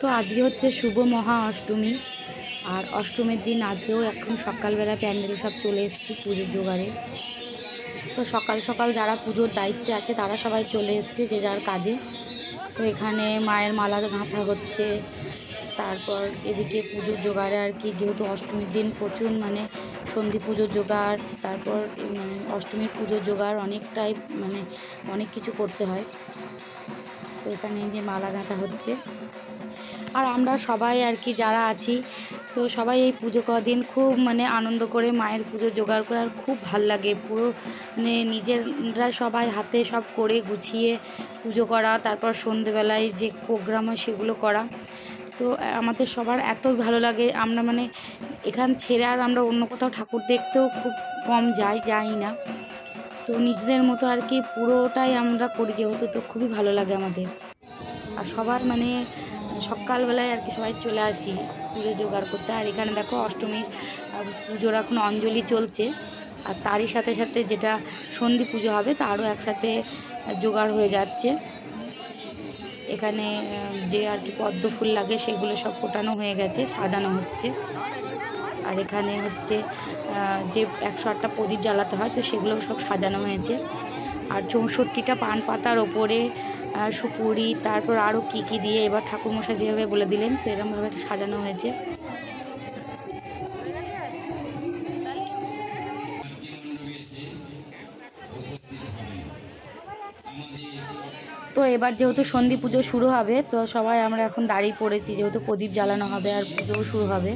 তো আজকে হচ্ছে শুভ মহা অষ্টমী। আর অষ্টমীর দিন আজকেও এখন সকালবেলা প্যান্ডেল সব চলে এসেছি পুজোর জোগাড়ে। তো সকাল সকাল যারা পুজোর দায়িত্বে আছে তারা সবাই চলে এসছে যে যার কাজে। তো এখানে মায়ের মালা গাঁথা হচ্ছে, তারপর এদিকে পুজোর জোগাড়ে আর কি, যেহেতু অষ্টমীর দিন প্রচুর সন্ধি পুজোর জোগাড়, তারপর অষ্টমীর পুজোর জোগাড় অনেকটাই অনেক কিছু করতে হয়। তো এখানে যে মালা গাঁথা হচ্ছে, আর আমরা সবাই আর কি যারা আছি তো সবাই এই পুজো কদিন খুব আনন্দ করে মায়ের পুজো জোগাড় করে, আর খুব ভাল লাগে। পুরো নিজেরা সবাই হাতে সব করে গুছিয়ে পুজো করা, তারপর সন্ধেবেলায় যে প্রোগ্রাম হয় সেগুলো করা। তো আমাদের সবার এত ভালো লাগে। আমরা এখান ছেড়ে আর আমরা অন্য কোথাও ঠাকুর দেখতেও খুব কম যাই না। তো নিজেদের মতো আর কি পুরোটাই আমরা করি যেহেতু, তো খুবই ভালো লাগে আমাদের। আর সবার সকালবেলায় আর কি সবাই চলে আসি পুজো জোগাড় করতে। আর এখানে দেখো অষ্টমীর পুজোর এখন অঞ্জলি চলছে, আর তারই সাথে সাথে যেটা সন্ধি পুজো হবে তারও একসাথে জোগাড় হয়ে যাচ্ছে। এখানে যে আর কি পদ্ম ফুল লাগে সেগুলো সব ফোটানো হয়ে গেছে, সাজানো হচ্ছে। আর এখানে হচ্ছে যে 108টা প্রদীপ জ্বালাতে হয় তো সেগুলো সব সাজানো হয়েছে। আর 64টা পান পাতার ওপরে সুপুরি, তারপর আরও কী দিয়ে এবার ঠাকুরমশাই যেভাবে বলে দিলেন তো এরকমভাবে সাজানো হয়েছে। তো এবার যেহেতু সন্ধি পুজো শুরু হবে তো সবাই আমরা এখন দাঁড়িয়ে পড়েছি, যেহেতু প্রদীপ জ্বালানো হবে আর পুজোও শুরু হবে।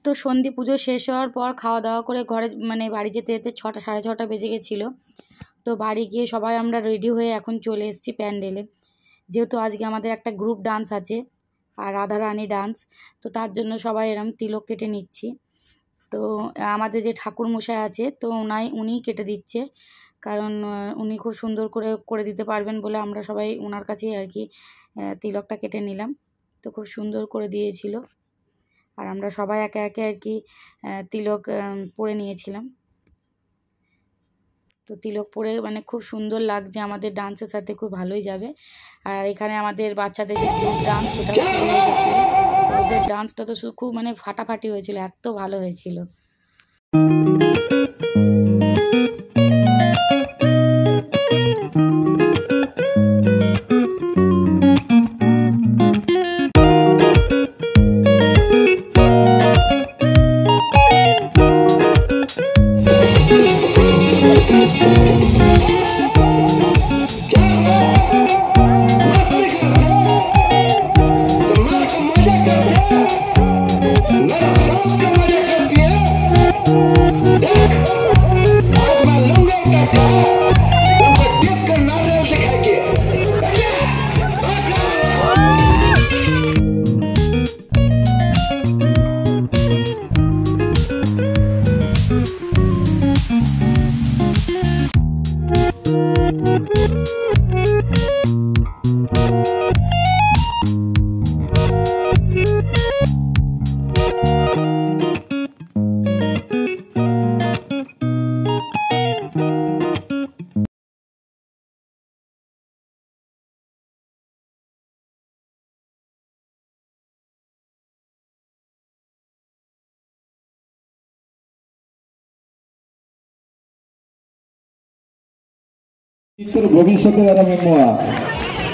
তো সন্ধি পুজো শেষ হওয়ার পর খাওয়া দাওয়া করে ঘরে মানে বাড়ি যেতে যেতে 6টা সাড়ে 6টা বেজে গেছিলো। তো বাড়ি গিয়ে সবাই আমরা রেডি হয়ে এখন চলে এসেছি প্যান্ডেলে, যেহেতু আজকে আমাদের একটা গ্রুপ ডান্স আছে আর রাধারানী ডান্স, তো তার জন্য সবাই এরম তিলক কেটে নিচ্ছি। তো আমাদের যে ঠাকুর মশাই আছে তো উনিই কেটে দিচ্ছে, কারণ উনি খুব সুন্দর করে দিতে পারবেন বলে আমরা সবাই ওনার কাছেই আর কি তিলকটা কেটে নিলাম। তো খুব সুন্দর করে দিয়েছিল আর আমরা সবাই একে একে আর কি তিলক পরে নিয়েছিলাম। তো তিলক পরে মানে খুব সুন্দর লাগছে, আমাদের ডান্সের সাথে খুব ভালোই যাবে। আর এখানে আমাদের বাচ্চাদের যে গ্রুপ ডান্স সেটা শুরু হয়ে গেছিলো। তো ওদের ডান্সটা তো খুব মানে ফাটাফাটি হয়েছিল, এত ভালো হয়েছিল।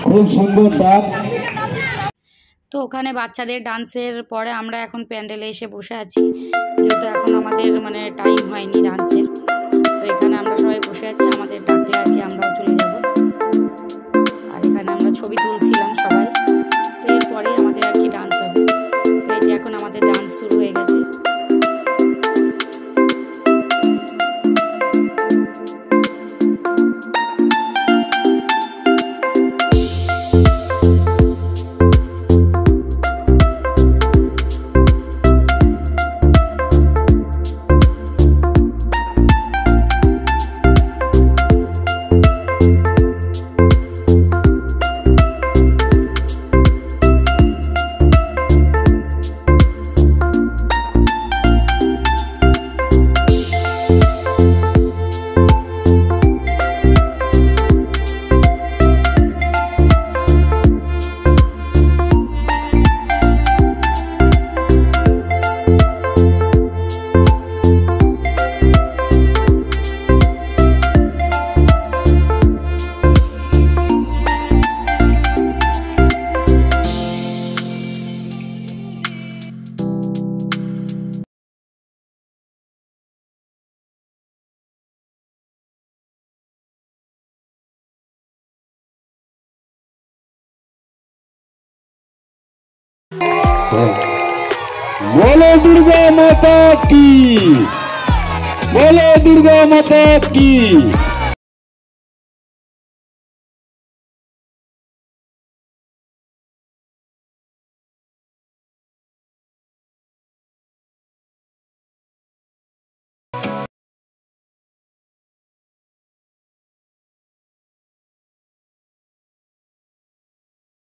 খুব সুন্দর ডান্স। তো ওখানে বাচ্চাদের ডান্সের পরে আমরা এখন প্যান্ডেলে এসে বসে আছি, যেহেতু এখন আমাদের মানে টাইম হয়নি ডান্সের। তো এখানে আমরা সবাই বসে আছি, আমাদের ডাকলে আর কি আমরাও চলে যাব। আর এখানে আমরা ছবি তুলছিলাম সবাই, তো এরপরে আমাদের আর কি ডান্স হবে। তো এই যে এখন আমাদের ডান্স শুরু হয়ে গেছে। बोलो दुर्गा माता की, बोलो दुर्गा माता की।